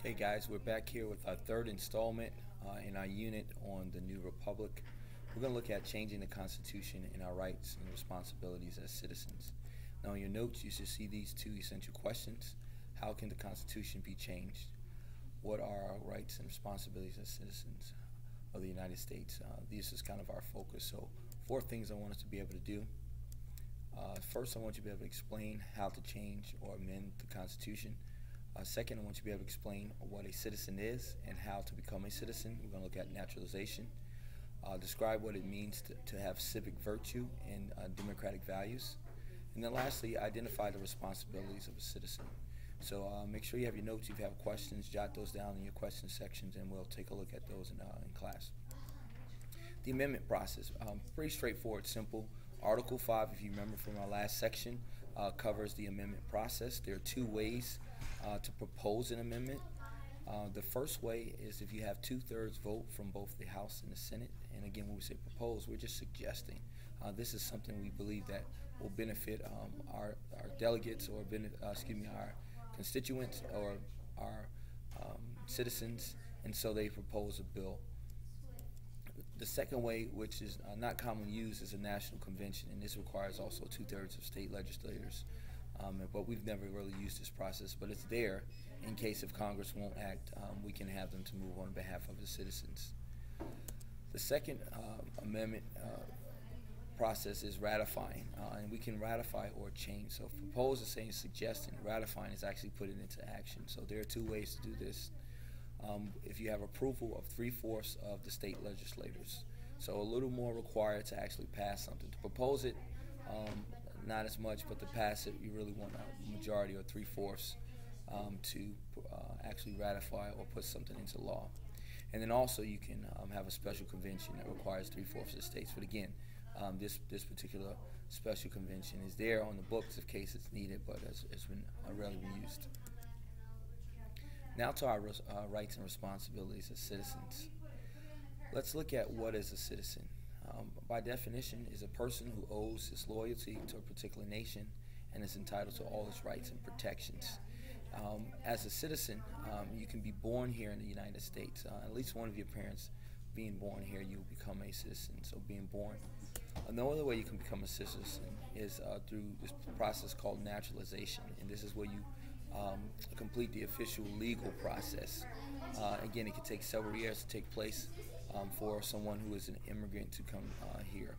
Okay, guys, we're back here with our third installment in our unit on the New Republic. We're going to look at changing the Constitution and our rights and responsibilities as citizens. Now, in your notes, you should see these two essential questions. How can the Constitution be changed? What are our rights and responsibilities as citizens of the United States? This is kind of our focus. So, four things I want us to be able to do. First, I want you to be able to explain how to change or amend the Constitution. Second, I want you to be able to explain what a citizen is and how to become a citizen. We're going to look at naturalization. Describe what it means to have civic virtue and democratic values. And then lastly, identify the responsibilities of a citizen. So make sure you have your notes. If you have questions, jot those down in your question sections, and we'll take a look at those in class. The amendment process, pretty straightforward, simple. Article 5, if you remember from our last section, covers the amendment process. There are two ways to propose an amendment. The first way is if you have 2/3 vote from both the House and the Senate. And again, when we say propose, we're just suggesting. This is something we believe that will benefit our delegates or our constituents or our citizens, and so they propose a bill. The second way, which is not commonly used, is a national convention, and this requires also 2/3 of state legislators. But we've never really used this process, but it's there in case if Congress won't act, we can have them to move on behalf of the citizens. The second amendment process is ratifying, and we can ratify or change. So propose is saying suggesting, ratifying is actually putting it into action. So there are two ways to do this. If you have approval of 3/4 of the state legislators. So a little more required to actually pass something. To propose it, not as much, but to pass it, you really want a majority or 3/4 to actually ratify or put something into law. And then also you can have a special convention that requires 3/4 of the states. But again, this particular special convention is there on the books in case it's needed, but it's been rarely been used. Now to our rights and responsibilities as citizens. Let's look at what is a citizen. By definition, is a person who owes his loyalty to a particular nation and is entitled to all its rights and protections. As a citizen, you can be born here in the United States. At least one of your parents being born here, you become a citizen. So being born. No other way you can become a citizen is through this process called naturalization, and this is where you complete the official legal process. Again, it can take several years to take place for someone who is an immigrant to come here.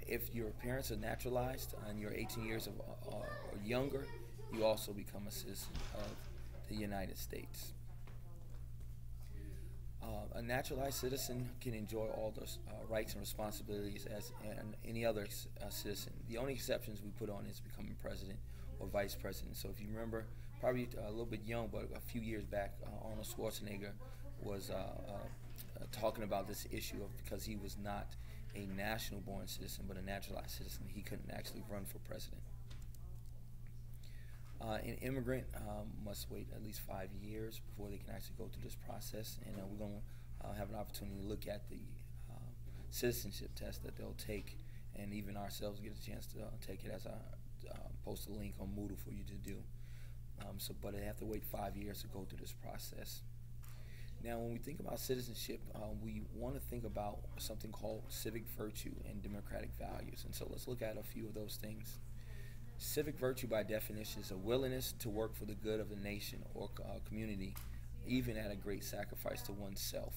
If your parents are naturalized and you're 18 years or younger, you also become a citizen of the United States. A naturalized citizen can enjoy all the rights and responsibilities as any other citizen. The only exceptions we put on is becoming president or vice president. So if you remember, probably a little bit young, but a few years back, Arnold Schwarzenegger was talking about this issue of because he was not a national-born citizen but a naturalized citizen, he couldn't actually run for president. An immigrant must wait at least 5 years before they can actually go through this process, and we're going to have an opportunity to look at the citizenship test that they'll take, and even ourselves get a chance to take it as I post a link on Moodle for you to do. But they have to wait 5 years to go through this process. Now, when we think about citizenship, we want to think about something called civic virtue and democratic values, and so let's look at a few of those things. Civic virtue, by definition, is a willingness to work for the good of the nation or community, even at a great sacrifice to oneself.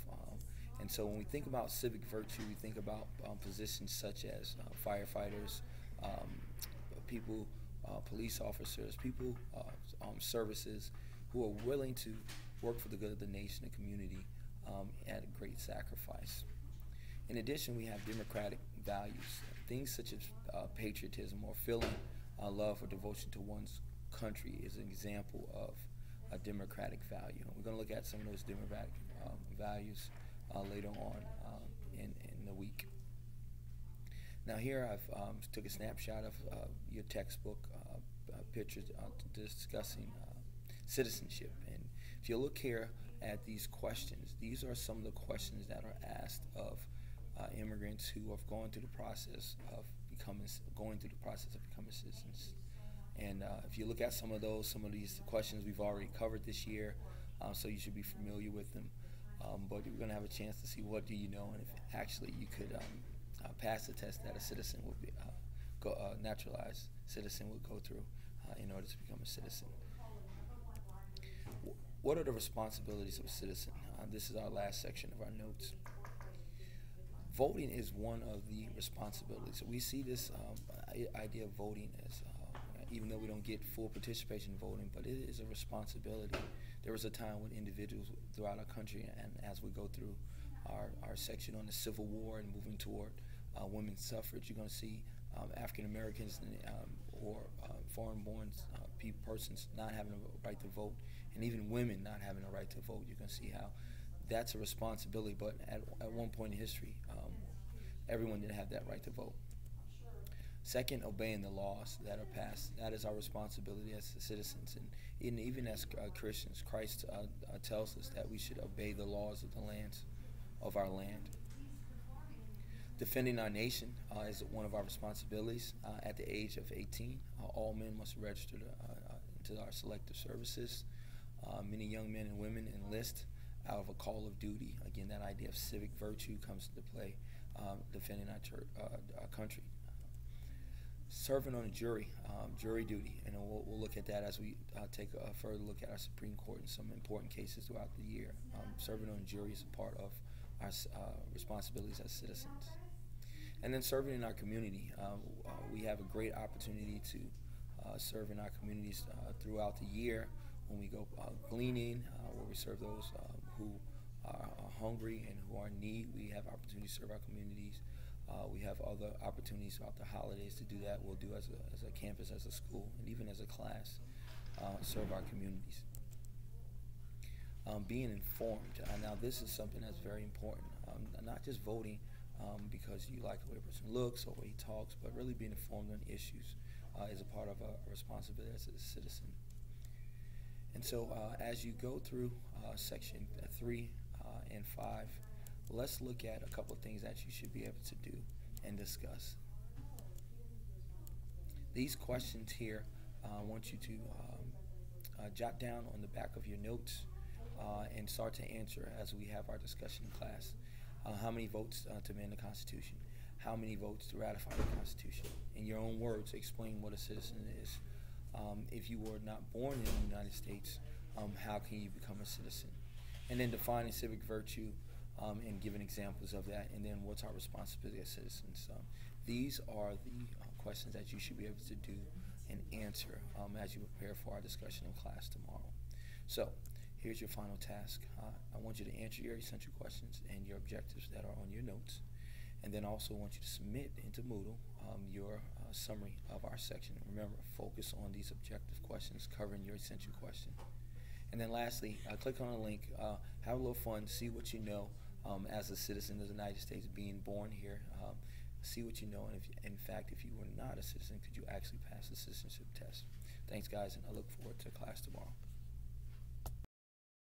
And so when we think about civic virtue, we think about positions such as firefighters, people, police officers, people, services who are willing to work for the good of the nation and community at a great sacrifice. In addition, we have democratic values, things such as patriotism or feeling love or devotion to one's country is an example of a democratic value. We're going to look at some of those democratic values later on in the week. Now here I've took a snapshot of your textbook pictures discussing citizenship. And if you look here at these questions, these are some of the questions that are asked of immigrants who have gone through the process of becoming citizens. And if you look at some of these questions we've already covered this year, so you should be familiar with them. But we're going to have a chance to see what do you know, and if actually you could pass the test that a citizen would be, naturalized citizen would go through in order to become a citizen. What are the responsibilities of a citizen? This is our last section of our notes. Voting is one of the responsibilities. So we see this idea of voting as, even though we don't get full participation in voting, but it is a responsibility. There was a time when individuals throughout our country, and as we go through our section on the Civil War and moving toward women's suffrage, you're going to see African Americans or foreign-born persons not having a right to vote, and even women not having a right to vote. You're going to see how that's a responsibility, but at one point in history, everyone didn't have that right to vote. Second, obeying the laws that are passed. That is our responsibility as citizens. And even as Christians, Christ tells us that we should obey the laws of our land. Defending our nation is one of our responsibilities. At the age of 18, all men must register into our selective services. Many young men and women enlist out of a call of duty. Again, that idea of civic virtue comes into play, defending our country. Serving on a jury duty, and we'll look at that as we take a further look at our Supreme Court and some important cases throughout the year. Serving on a jury is a part of our responsibilities as citizens. And then serving in our community. We have a great opportunity to serve in our communities throughout the year when we go gleaning, where we serve those who are hungry and who are in need. We have opportunity to serve our communities. We have other opportunities throughout the holidays to do that. We'll do as a campus, as a school, and even as a class, serve our communities. Being informed. Now, this is something that's very important. Not just voting because you like the way a person looks or the way he talks, but really being informed on issues is a part of a responsibility as a citizen. And so as you go through section 3 and 5, let's look at a couple of things that you should be able to do and discuss. These questions here, I want you to jot down on the back of your notes and start to answer as we have our discussion in class. How many votes to amend the Constitution? How many votes to ratify the Constitution? In your own words, explain what a citizen is. If you were not born in the United States, how can you become a citizen? And then defining civic virtue and giving examples of that, and then what's our responsibility as citizens. These are the questions that you should be able to do and answer as you prepare for our discussion in class tomorrow. So here's your final task. I want you to answer your essential questions and your objectives that are on your notes, and then also want you to submit into Moodle your summary of our section. Remember, focus on these objective questions covering your essential question. And then lastly, click on a link, have a little fun, see what you know as a citizen of the United States, being born here. See what you know, and in fact, if you were not a citizen, could you actually pass the citizenship test? Thanks, guys, and I look forward to class tomorrow.